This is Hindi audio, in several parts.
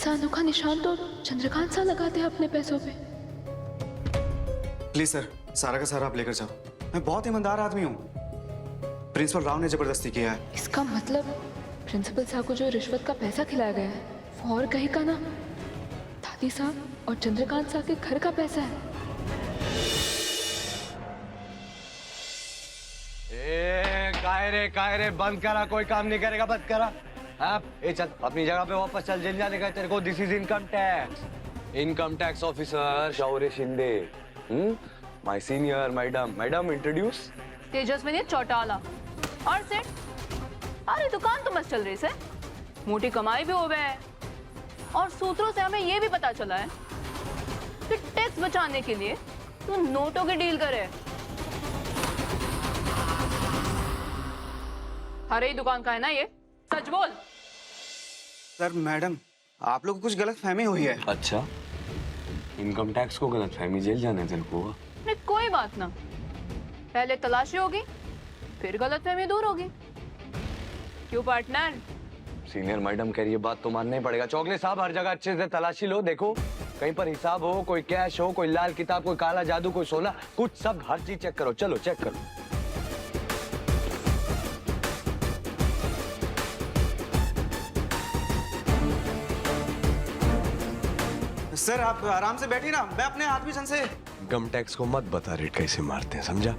ऐसा अनोखा निशान तो चंद्रकांत सा लगाते हैं अपने पैसों पे। प्लीज सर, सारा का सारा आप लेकर जाओ। मैं बहुत ईमानदार आदमी हूँ। प्रिंसिपल राव ने जबरदस्ती किया है। इसका मतलब प्रिंसिपल साहब को जो रिश्वत का पैसा खिलाया गया है वो और कहीं का ना दादी साहब और चंद्रकांत साहब के घर का पैसा है। काय रे बंद करा, कोई काम नहीं करेगा, बंद करा। आप चल अपनी जगह पे वापस चल, जेल जाने का तेरे को। This is income tax officer Shaurya Shinde, my senior. Madam introduce. Tejaswini Chautala और सेठ। अरे दुकान तो मस्त चल रही है, मोटी कमाई भी हो गई है और सूत्रों से हमें ये भी पता चला है कि टैक्स बचाने के लिए तू नोटों की डील करे। अरे दुकान का है ना ये, सच बोल। सर मैडम, आप लोग को कुछ गलत फहमी हुई है। अच्छा, इनकम टैक्स को गलत फहमी, जेल जाने तेरे को। नहीं कोई बात ना, पहले तलाशी होगी फिर गलतफहमी दूर होगी। क्यों पार्टनर? सीनियर मैडम कह रही है, बात तो मानना ही पड़ेगा। चौगले साहब हर जगह अच्छे से तलाशी लो, देखो कहीं पर हिसाब हो, कोई कैश हो, कोई लाल किताब, कोई काला जादू, कोई सोना, कुछ सब हर चीज चेक करो। चलो चेक करो। सर आप आराम से बैठिए ना, मैं अपने आदमी जन से। इनकम टैक्स को मत बता रेट कैसे मारते हैं, समझा?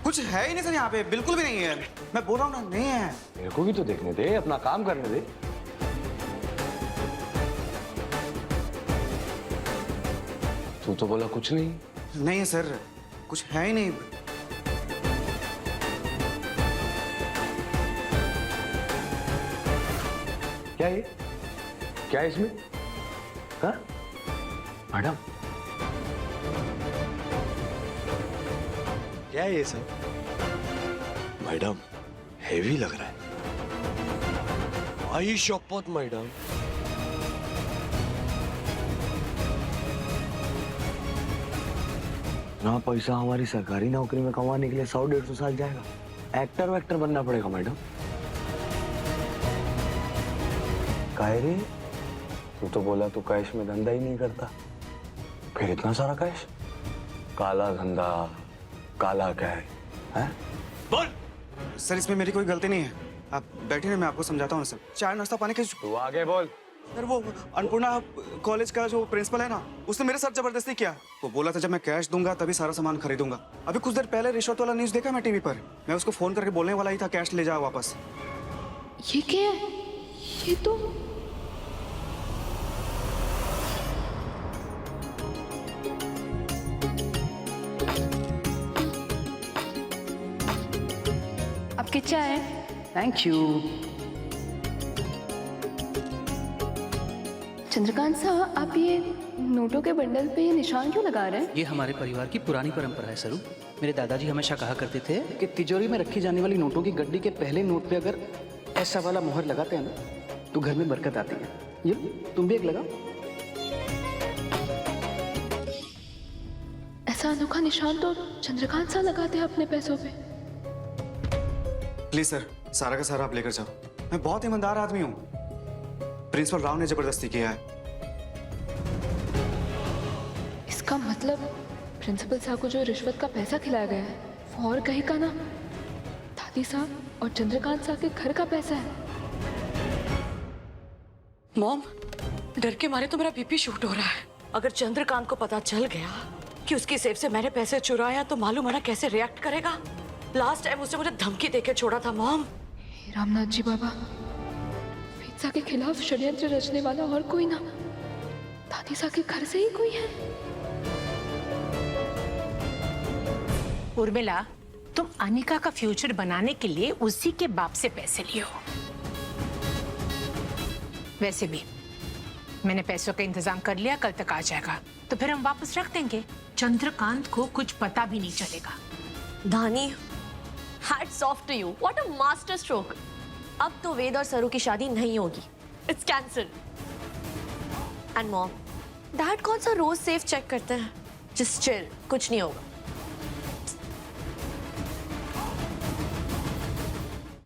कुछ है ही नहीं सर यहाँ पे, बिल्कुल भी नहीं है। मैं बोल रहा हूँ ना, नहीं है। मेरे को भी तो देखने दे, अपना काम करने दे। तू तो बोला कुछ नहीं। नहीं है सर, कुछ है ही नहीं। क्या ये? क्या है इसमें? हाँ? मैडम, क्या है ये सब? मैडम, हेवी लग रहा है। आई शपथ मैडम। ना पैसा हमारी सरकारी नौकरी में कमाने के लिए 100-150 साल जाएगा। एक्टर वैक्टर बनना पड़ेगा मैडम। काहे रे? तू तो बोला तू कैश में धंधा ही नहीं करता, फिर इतना सारा कैश? काला धंधा, काला कैश है? बोल। सर इसमें मेरी कोई गलती नहीं है, आप बैठिए ना, मैं आपको समझाता हूँ सर। चाय नाश्ता पानी के। तू आगे बोल। सर वो अन्नपूर्णा कॉलेज का जो प्रिंसिपल है ना, उसने मेरे साथ जबरदस्ती किया। वो बोला था जब मैं कैश दूंगा तभी सारा सामान खरीदूंगा। अभी कुछ देर पहले रिश्वत वाला न्यूज देखा मैं टीवी पर। मैं उसको फोन करके बोलने वाला ही था कैश ले जाओ वापस। ये क्या है? ये तो आपकी चाय। Thank you. चंद्रकांत साहब, आप ये नोटों के बंडल पे ये निशान क्यों लगा रहे हैं? ये हमारे परिवार की पुरानी परंपरा है सरू। मेरे दादाजी हमेशा कहा करते थे कि तिजोरी में रखी जाने वाली नोटों की गड्डी के पहले नोट पे अगर ऐसा वाला मोहर लगाते हैं ना तो घर में बरकत आती है। ये तुम भी एक लगाओ। ऐसा अनोखा निशान तो चंद्रकांत सा लगाते हैं अपने पैसों पे। प्लीज सर, सारा का सारा आप लेकर जाओ। मैं बहुत ईमानदार आदमी हूँ। प्रिंसिपल राव ने जबरदस्ती किया है। इसका मतलब प्रिंसिपल साहब को जो रिश्वत का पैसा खिलाया गया है वो और कहीं का ना दादी साहब और चंद्रकांत साहब के घर का पैसा है। मॉम, डर के मारे तो मेरा बीपी शूट हो रहा है। अगर चंद्रकांत को पता चल गया कि उसकी सेफ से मैंने पैसे चुराया तो मालूम है ना कैसे रिएक्ट करेगा। लास्ट टाइम उसने मुझे धमकी देके छोड़ा था मॉम। हे रामनाथ जी बाबा, पिज्जा के खिलाफ षड्यंत्र रचने वाला और कोई ना दादी साहब के घर से ही कोई है। उर्मिला, तुम अनिका का फ्यूचर बनाने के लिए उसी के बाप से पैसे लिए हो। वैसे भी मैंने पैसों का इंतजाम कर लिया, कल तक आ जाएगा तो फिर हम वापस रख देंगे। चंद्रकांत को कुछ पता भी नहीं चलेगा। Dhani, hats off to you, what a master stroke. अब तो वेद और सरू की शादी नहीं होगी, it's cancel. And mom, dad कौन सा रोज सेफ चेक करते हैं? जस्ट चिल, कुछ नहीं होगा।